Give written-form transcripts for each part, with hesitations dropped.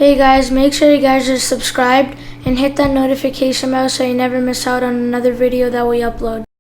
Hey guys, make sure you guys are subscribed and hit that notification bell so you never miss out on another video that we upload.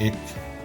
1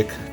1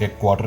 1/4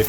1